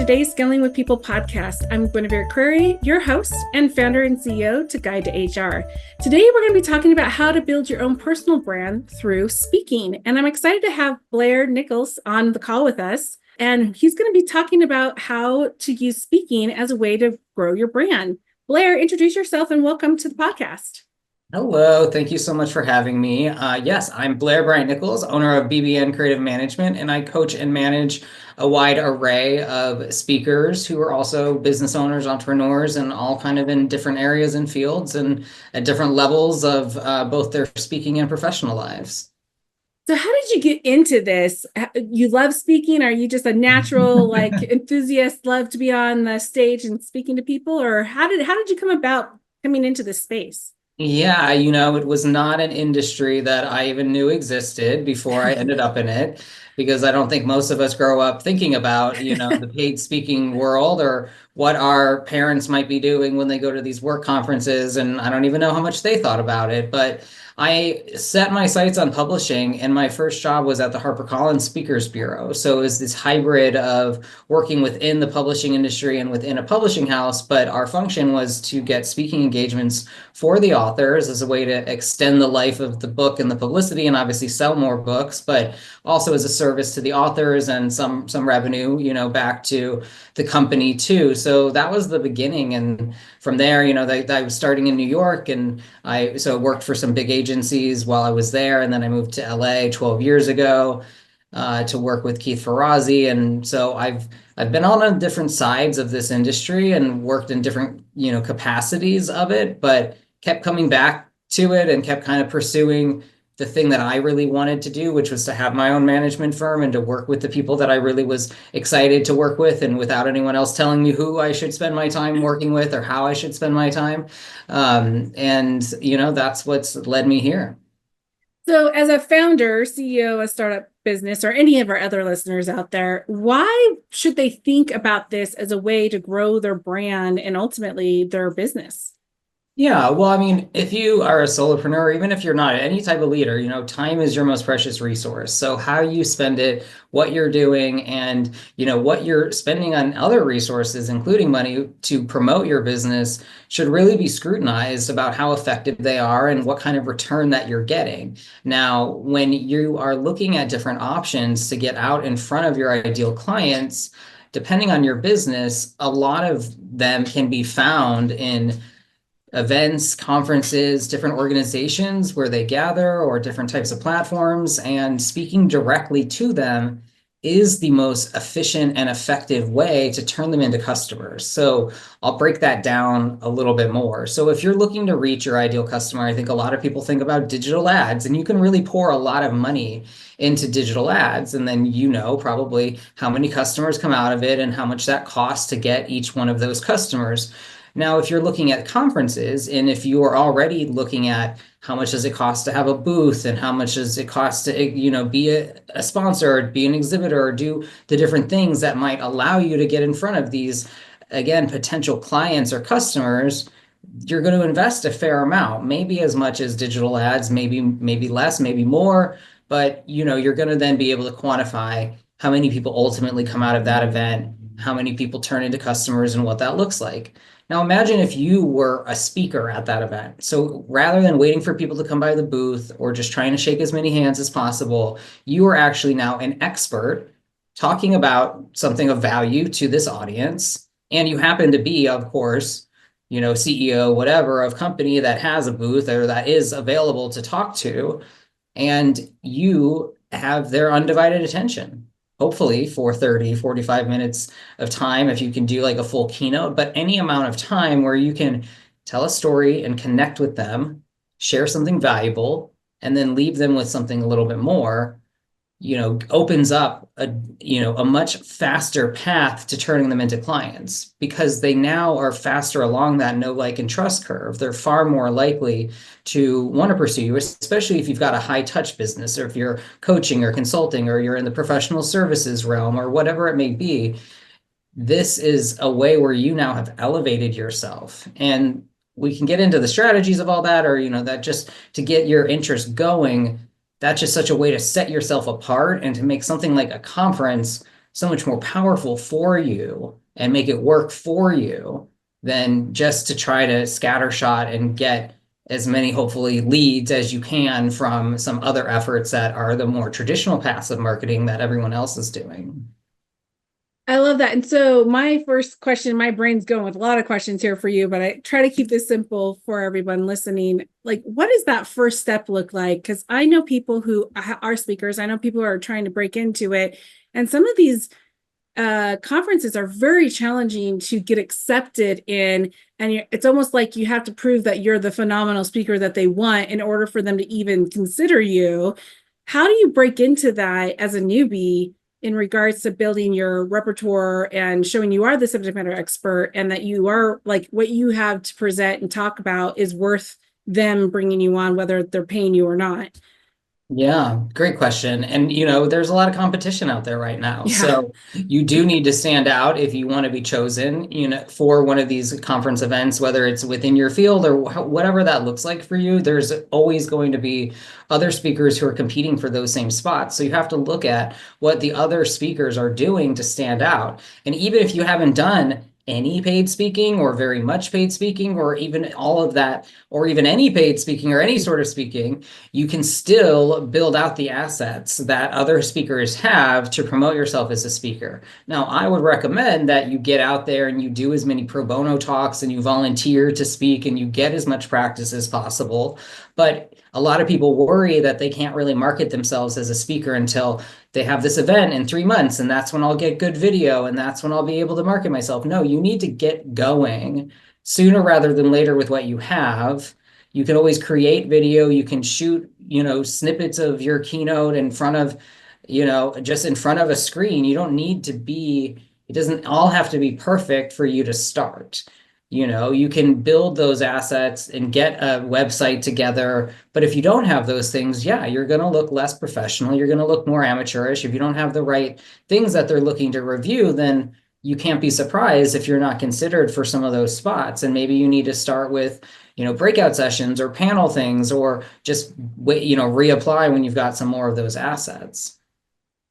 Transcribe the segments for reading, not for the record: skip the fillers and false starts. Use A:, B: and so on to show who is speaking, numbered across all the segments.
A: today's Scaling with People podcast. I'm Guinevere Curry, your host and founder and CEO to Guide to HR. Today, we're going to be talking about how to build your own personal brand through speaking. And I'm excited to have Blair Nichols on the call with us. And he's going to be talking about how to use speaking as a way to grow your brand. Blair, introduce yourself and welcome to the podcast.
B: Hello, thank you so much for having me. Yes, I'm Blair Nichols, owner of BBN Creative Management, and I coach and manage a wide array of speakers who are also business owners, entrepreneurs, and all kind of in different areas and fields and at different levels of both their speaking and professional lives.
A: So how did you get into this? You love speaking? Are you just a natural enthusiast, love to be on the stage and speaking to people? Or how did you come about coming into this space?
B: Yeah, it was not an industry that I even knew existed before I ended up in it, because I don't think most of us grow up thinking about, the paid speaking world or what our parents might be doing when they go to these work conferences. And I don't even know how much they thought about it. But I set my sights on publishing, and my first job was at the HarperCollins Speakers Bureau. So it was this hybrid of working within the publishing industry and within a publishing house, but our function was to get speaking engagements for the authors as a way to extend the life of the book and the publicity, and obviously sell more books, but also as a service to the authors and some revenue, back to the company too. So that was the beginning. And from there, I was starting in New York, and I worked for some big agencies while I was there. And then I moved to LA 12 years ago to work with Keith Ferrazzi. And so I've been on different sides of this industry and worked in different, capacities of it, but kept coming back to it and kept kind of pursuing the thing that I really wanted to do, which was to have my own management firm and to work with the people that I really was excited to work with, and without anyone else telling me who I should spend my time working with or how I should spend my time. That's what's led me here.
A: So as a founder, CEO, a startup business, or any of our other listeners out there, why should they think about this as a way to grow their brand and ultimately their business?
B: Yeah, well, I mean, if you are a solopreneur, even if you're not any type of leader, time is your most precious resource. So how you spend it, what you're doing, and, what you're spending on other resources, including money to promote your business, should really be scrutinized about how effective they are and what kind of return that you're getting. Now, when you are looking at different options to get out in front of your ideal clients, depending on your business, a lot of them can be found in events, conferences, different organizations where they gather, or different types of platforms, and speaking directly to them is the most efficient and effective way to turn them into customers. So I'll break that down a little bit more. So if you're looking to reach your ideal customer, I think a lot of people think about digital ads, and you can really pour a lot of money into digital ads. And then probably how many customers come out of it and how much that costs to get each one of those customers. Now, if you're looking at conferences, and if you are already looking at how much does it cost to have a booth, and how much does it cost to, be a sponsor, or be an exhibitor, or do the different things that might allow you to get in front of these, again, potential clients or customers, you're going to invest a fair amount, maybe as much as digital ads, maybe less, maybe more, but you're going to then be able to quantify how many people ultimately come out of that event, how many people turn into customers, and what that looks like. Now, imagine if you were a speaker at that event. So rather than waiting for people to come by the booth or just trying to shake as many hands as possible, you are actually now an expert talking about something of value to this audience. And you happen to be, of course, CEO, whatever, of company that has a booth or that is available to talk to, and you have their undivided attention. Hopefully for 30, 45 minutes of time, if you can do like a full keynote, but any amount of time where you can tell a story and connect with them, share something valuable, and then leave them with something a little bit more, opens up a much faster path to turning them into clients, because they now are faster along that know, like, and trust curve. They're far more likely to want to pursue you, especially if you've got a high touch business, or if you're coaching or consulting, or you're in the professional services realm, or whatever it may be. This is a way where you now have elevated yourself. And we can get into the strategies of all that, or, that just to get your interest going. That's just such a way to set yourself apart and to make something like a conference so much more powerful for you and make it work for you than just to try to scattershot and get as many hopefully leads as you can from some other efforts that are the more traditional passive marketing that everyone else is doing.
A: I love that. And so my first question, my brain's going with a lot of questions here for you, but I try to keep this simple for everyone listening. Like, what does that first step look like? Because I know people who are speakers, I know people who are trying to break into it. And some of these conferences are very challenging to get accepted in. And it's almost like you have to prove that you're the phenomenal speaker that they want in order for them to even consider you. How do you break into that as a newbie in regards to building your repertoire and showing you are the subject matter expert and that you are like what you have to present and talk about is worth them bringing you on, whether they're paying you or not?
B: Yeah, great question. And there's a lot of competition out there right now.
A: Yeah.
B: So you do need to stand out if you want to be chosen, for one of these conference events, whether it's within your field or whatever that looks like for you. There's always going to be other speakers who are competing for those same spots. So you have to look at what the other speakers are doing to stand out. And even if you haven't done any paid speaking or very much paid speaking or even all of that, or even any paid speaking or any sort of speaking, you can still build out the assets that other speakers have to promote yourself as a speaker. Now, I would recommend that you get out there and you do as many pro bono talks and you volunteer to speak and you get as much practice as possible. But a lot of people worry that they can't really market themselves as a speaker until they have this event in 3 months, and that's when I'll get good video and that's when I'll be able to market myself. No, you need to get going sooner rather than later with what you have. You can always create video. You can shoot, snippets of your keynote in front of, just in front of a screen. You don't need to be, it doesn't all have to be perfect for you to start. You can build those assets and get a website together. But if you don't have those things, yeah, you're going to look less professional. You're going to look more amateurish. If you don't have the right things that they're looking to review, then you can't be surprised if you're not considered for some of those spots. And maybe you need to start with, breakout sessions or panel things, or just wait, reapply when you've got some more of those assets.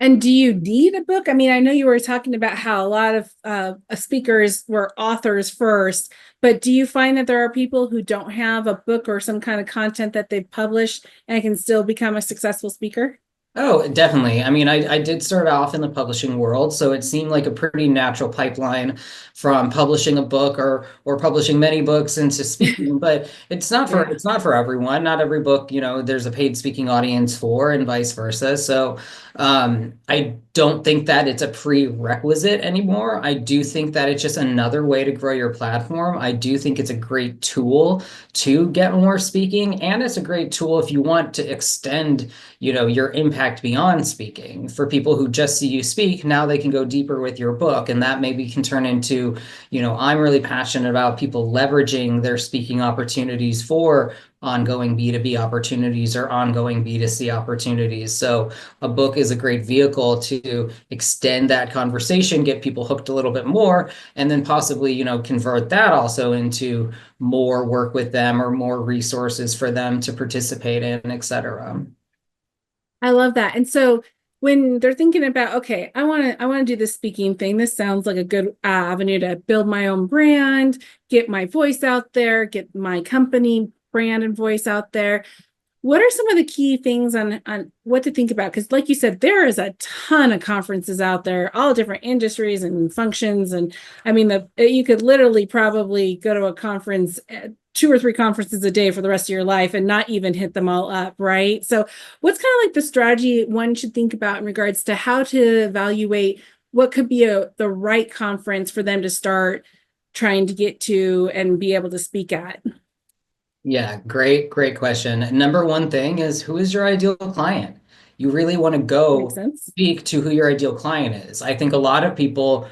A: And do you need a book? I mean, I know you were talking about how a lot of speakers were authors first, but do you find that there are people who don't have a book or some kind of content that they've published and can still become a successful speaker?
B: Oh, definitely. I mean, I did start off in the publishing world, so it seemed like a pretty natural pipeline from publishing a book or publishing many books into speaking. But
A: Yeah.
B: it's not for everyone. Not every book, there's a paid speaking audience for, and vice versa. So I don't think that it's a prerequisite anymore. I do think that it's just another way to grow your platform. I do think it's a great tool to get more speaking, and it's a great tool if you want to extend your impact beyond speaking. For people who just see you speak, now they can go deeper with your book, and that maybe can turn into, I'm really passionate about people leveraging their speaking opportunities for ongoing B2B opportunities or ongoing B2C opportunities. So a book is a great vehicle to extend that conversation, get people hooked a little bit more, and then possibly, convert that also into more work with them or more resources for them to participate in, et cetera.
A: I love that. And so when they're thinking about, okay, I want to do this speaking thing. This sounds like a good avenue to build my own brand, get my voice out there, get my company brand and voice out there. What are some of the key things on what to think about? Because like you said, there is a ton of conferences out there, all different industries and functions. And I mean, you could literally probably go to a conference, 2 or 3 conferences a day for the rest of your life and not even hit them all up, right? So what's kind of like the strategy one should think about in regards to how to evaluate what could be the right conference for them to start trying to get to and be able to speak at?
B: Yeah, great question. Number one thing is, who is your ideal client? You really want to
A: Makes
B: go
A: sense.
B: speak to who your ideal client is. I think a lot of people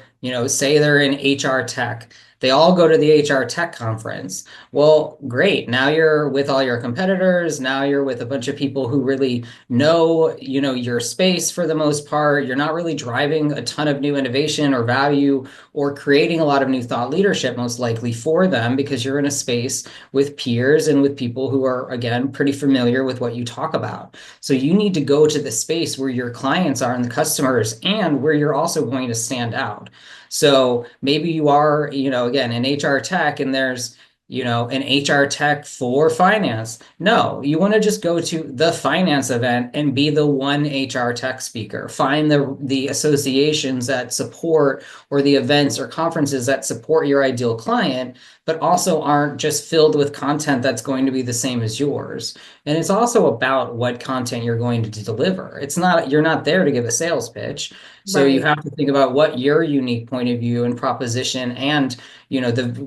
B: say they're in HR tech. They all go to the HR tech conference. Well, great. Now you're with all your competitors. Now you're with a bunch of people who really know, your space for the most part. You're not really driving a ton of new innovation or value or creating a lot of new thought leadership, most likely for them, because you're in a space with peers and with people who are, again, pretty familiar with what you talk about. So you need to go to the space where your clients are and the customers and where you're also going to stand out. So maybe you are, again, in HR tech and there's, an HR tech for finance. No, you want to just go to the finance event and be the one HR tech speaker. Find the associations that support or the events or conferences that support your ideal client, but also aren't just filled with content that's going to be the same as yours. And it's also about what content you're going to deliver. You're not there to give a sales pitch. So you
A: Right.
B: have to think about what your unique point of view and proposition and,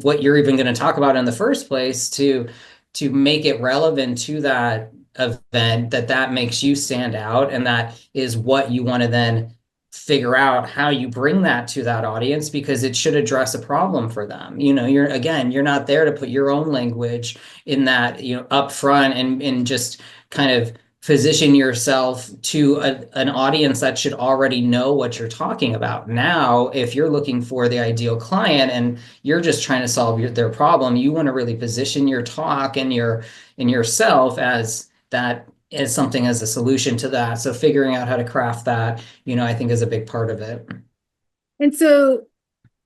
B: what you're even going to talk about in the first place to make it relevant to that event, that makes you stand out. And that is what you want to then figure out how you bring that to that audience, because it should address a problem for them. You're not there to put your own language in that, up front and just kind of position yourself to an audience that should already know what you're talking about. Now, if you're looking for the ideal client and you're just trying to solve their problem, you want to really position your talk and yourself as that, as something, as a solution to that. So figuring out how to craft that, I think is a big part of it.
A: And so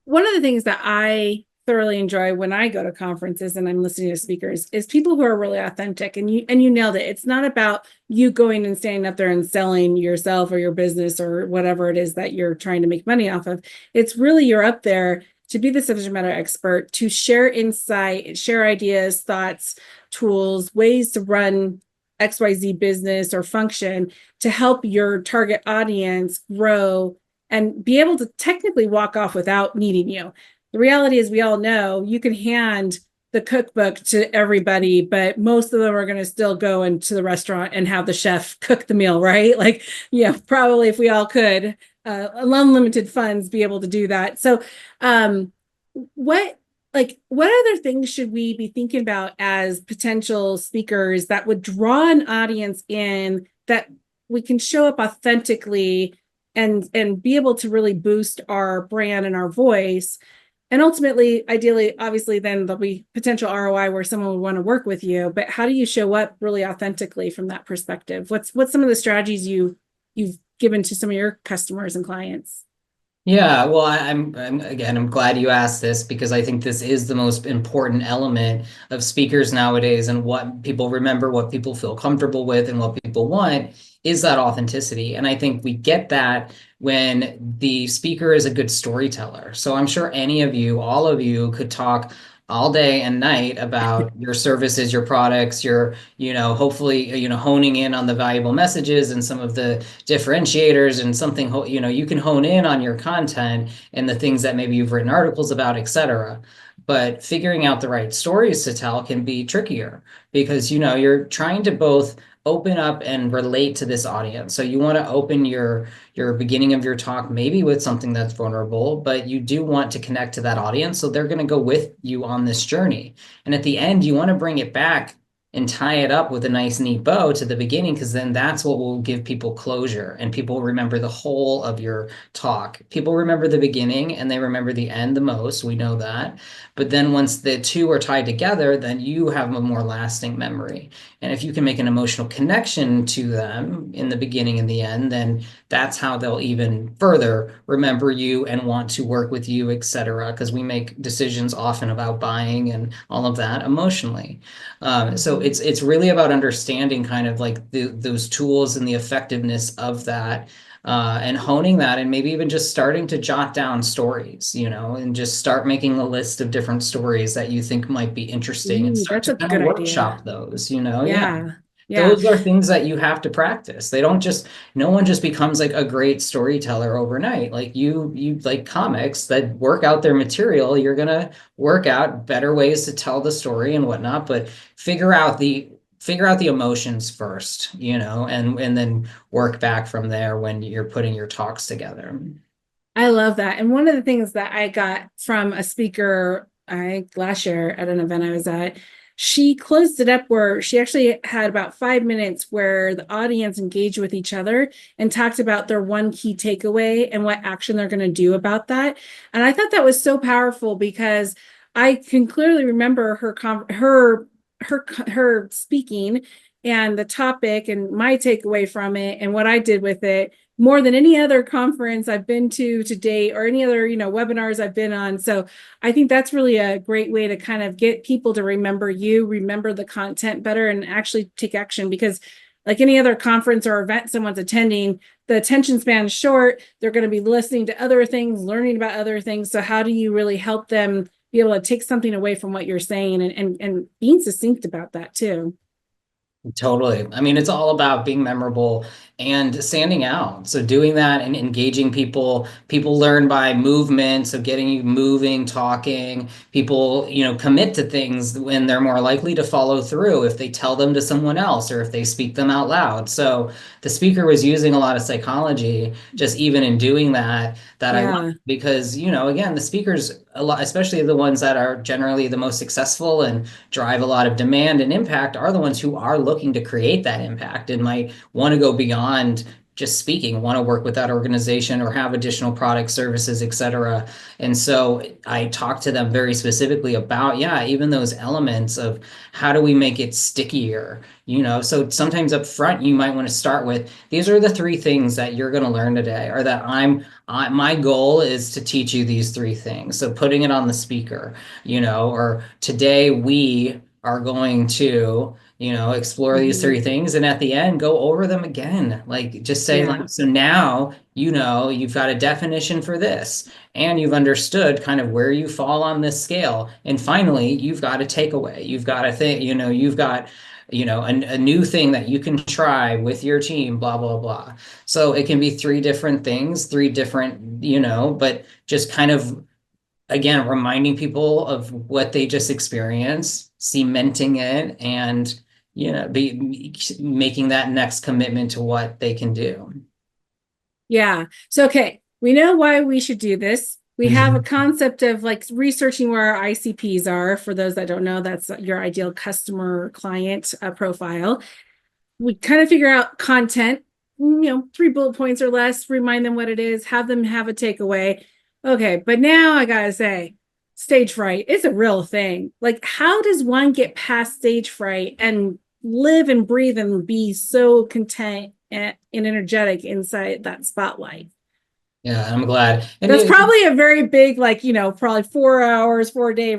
A: one of the things that I thoroughly enjoy when I go to conferences and I'm listening to speakers is people who are really authentic. And you nailed it. It's not about you going and standing up there and selling yourself or your business or whatever it is that you're trying to make money off of. It's really, you're up there to be the subject matter expert, to share insight, share ideas, thoughts, tools, ways to run XYZ business or function to help your target audience grow and be able to technically walk off without needing you. The reality is, we all know you can hand the cookbook to everybody, but most of them are going to still go into the restaurant and have the chef cook the meal, right? Like, yeah, probably if we all could, unlimited funds, be able to do that. So, what other things should we be thinking about as potential speakers that would draw an audience in, that we can show up authentically and be able to really boost our brand and our voice? And ultimately, ideally, obviously, then there'll be potential ROI where someone would want to work with you. But how do you show up really authentically from that perspective? What's some of the strategies you've given to some of your customers and clients?
B: Yeah, well, I'm glad you asked this, because I think this is the most important element of speakers nowadays, and what people remember, what people feel comfortable with, and what people want is that authenticity. And I think we get that when the speaker is a good storyteller. So I'm sure all of you could talk all day and night about your services, your products, hopefully, honing in on the valuable messages and some of the differentiators, and something, you can hone in on your content and the things that maybe you've written articles about, etc. But figuring out the right stories to tell can be trickier, because, you're trying to both open up and relate to this audience. So you want to open your beginning of your talk maybe with something that's vulnerable, but you do want to connect to that audience. So they're going to go with you on this journey. And at the end, you want to bring it back and tie it up with a nice, neat bow to the beginning, because then that's what will give people closure, and people remember the whole of your talk. People remember the beginning and they remember the end the most. We know that. But then once the two are tied together, then you have a more lasting memory. And if you can make an emotional connection to them in the beginning and the end, then that's how they'll even further remember you and want to work with you, etc. Because we make decisions often about buying and all of that emotionally. So it's really about understanding kind of like those tools and the effectiveness of that, and honing that, and maybe even just starting to jot down stories, and just start making a list of different stories that you think might be interesting, and
A: Ooh,
B: start
A: that's
B: to
A: a
B: kind of
A: good
B: workshop
A: idea.
B: those, yeah.
A: Yeah. Yeah.
B: Those are things that you have to practice. They don't just, no one just becomes like a great storyteller overnight. Like you like comics that work out their material, you're going to work out better ways to tell the story and whatnot, but figure out the emotions first, and then work back from there when you're putting your talks together.
A: I love that. And one of the things that I got from a speaker last year at an event I was at, she closed it up where she actually had about 5 minutes where the audience engaged with each other and talked about their one key takeaway and what action they're going to do about that. And I thought that was so powerful because I can clearly remember her speaking and the topic and my takeaway from it and what I did with it more than any other conference I've been to date or any other, webinars I've been on. So I think that's really a great way to kind of get people to remember you, remember the content better, and actually take action, because like any other conference or event someone's attending, the attention span is short. They're going to be listening to other things, learning about other things. So how do you really help them be able to take something away from what you're saying, and being succinct about that too?
B: Totally. I mean, it's all about being memorable and standing out. So doing that and engaging people, people learn by movement. So getting you moving, talking, people, commit to things when they're more likely to follow through if they tell them to someone else or if they speak them out loud. So the speaker was using a lot of psychology, just even in doing that, I love,
A: Yeah.
B: because, again, the speakers, a lot, especially the ones that are generally the most successful and drive a lot of demand and impact, are the ones who are looking to create that impact and might want to go beyond just speaking, want to work with that organization or have additional products, services, etc. And so I talked to them very specifically about, yeah, even those elements of how do we make it stickier? So sometimes up front, you might want to start with, these are the three things that you're going to learn today, or that my goal is to teach you these three things. So putting it on the speaker, or today we are going to, explore these
A: Mhm.
B: three things. And at the end, go over them again. Like just say
A: Yeah.
B: like, so now, you've got a definition for this and you've understood kind of where you fall on this scale. And finally, you've got a takeaway. You've got a thing, you've got, a new thing that you can try with your team, blah, blah, blah. So it can be three different things, three different, but just kind of, again, reminding people of what they just experienced, cementing it, and be making that next commitment to what they can do.
A: Yeah. So, okay, we know why we should do this. We have a concept of like researching where our ICPs are. For those that don't know, that's your ideal customer client profile. We kind of figure out content, 3 bullet points or less, remind them what it is, have them have a takeaway. Okay, but now I gotta say, stage fright is a real thing. Like, how does one get past stage fright and live and breathe and be so content and energetic inside that spotlight?
B: Yeah, I'm glad. And
A: That's probably a very big, like, probably 4 hours, 4 day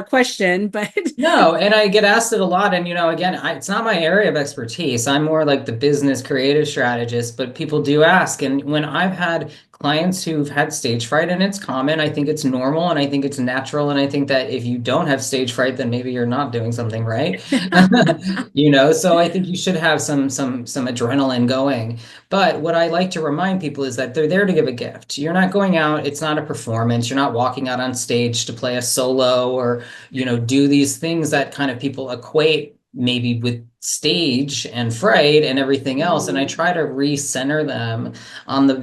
A: question, but
B: no, and I get asked it a lot. And, again, it's not my area of expertise. I'm more like the business creative strategist, but people do ask. And when I've had clients who've had stage fright, and it's common, I think it's normal and I think it's natural. And I think that if you don't have stage fright, then maybe you're not doing something right. So I think you should have some adrenaline going. But what I like to remind people is that they're there to give a gift. You're not going out, it's not a performance. You're not walking out on stage to play a solo or do these things that kind of people equate maybe with stage and fright and everything else. And I try to recenter them on the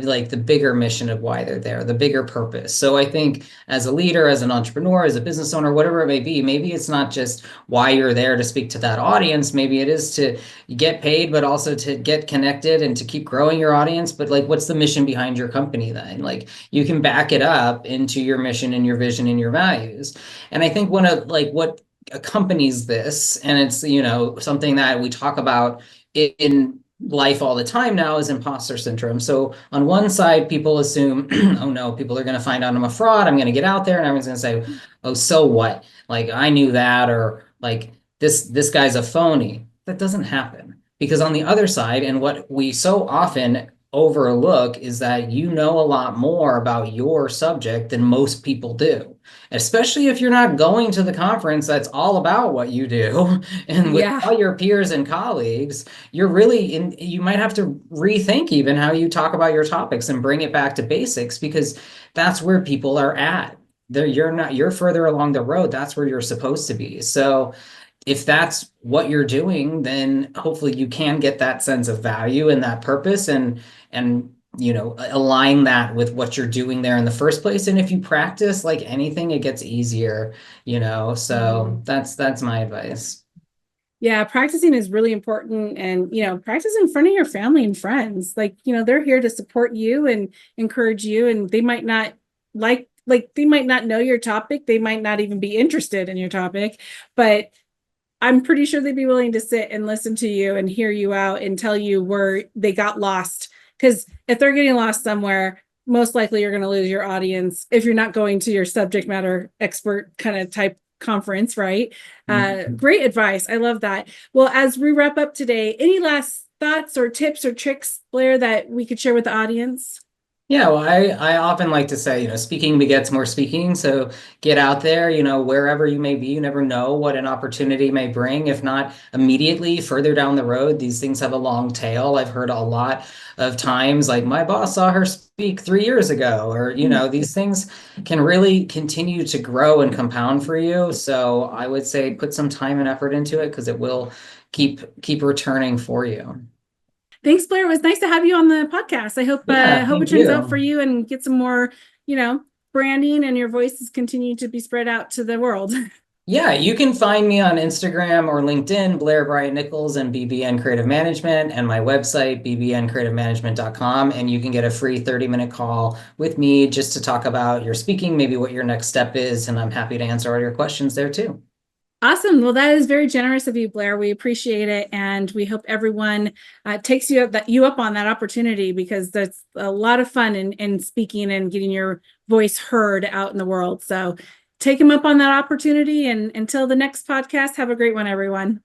B: bigger mission of why they're there, the bigger purpose. So I think as a leader, as an entrepreneur, as a business owner, whatever it may be, maybe it's not just why you're there to speak to that audience. Maybe it is to get paid, but also to get connected and to keep growing your audience. But like, what's the mission behind your company then? Like, you can back it up into your mission and your vision and your values. And I think one of like what accompanies this, and it's something that we talk about in life all the time now, is imposter syndrome. So on one side, people assume, oh no, people are going to find out I'm a fraud. I'm going to get out there and everyone's going to say, oh, so what? Like, I knew that, or like this guy's a phony. That doesn't happen, because on the other side, and what we so often overlook, is that you know a lot more about your subject than most people do, especially if you're not going to the conference that's all about what you do. And with
A: Yeah.
B: all your peers and colleagues, you're really in, you might have to rethink even how you talk about your topics and bring it back to basics, because that's where people are at. You're further along the road. That's where you're supposed to be. So if that's what you're doing, then hopefully you can get that sense of value and that purpose, and align that with what you're doing there in the first place. And if you practice like anything, it gets easier, so that's my advice.
A: Yeah, practicing is really important. And, practice in front of your family and friends. Like, they're here to support you and encourage you. And they might not they might not know your topic. They might not even be interested in your topic, but I'm pretty sure they'd be willing to sit and listen to you and hear you out and tell you where they got lost. Because if they're getting lost somewhere, most likely you're going to lose your audience if you're not going to your subject matter expert kind of type conference, right? Great advice. I love that. Well, as we wrap up today, any last thoughts or tips or tricks, Blair, that we could share with the audience?
B: Yeah, well, I often like to say, speaking begets more speaking. So get out there, wherever you may be, you never know what an opportunity may bring. If not immediately, further down the road, these things have a long tail. I've heard a lot of times, like my boss saw her speak 3 years ago, or, these things can really continue to grow and compound for you. So I would say put some time and effort into it because it will keep returning for you.
A: Thanks, Blair. It was nice to have you on the podcast. I hope
B: Yeah,
A: hope it
B: thank
A: turns out for
B: you.
A: you and get some more, branding and your voices continue to be spread out to the world.
B: Yeah, you can find me on Instagram or LinkedIn, Blair Brian Nichols and BBN Creative Management, and my website, bbncreativemanagement.com. And you can get a free 30-minute call with me just to talk about your speaking, maybe what your next step is. And I'm happy to answer all your questions there too.
A: Awesome. Well, that is very generous of you, Blair. We appreciate it. And we hope everyone takes you up on that opportunity, because that's a lot of fun in speaking and getting your voice heard out in the world. So take them up on that opportunity. And until the next podcast, have a great one, everyone.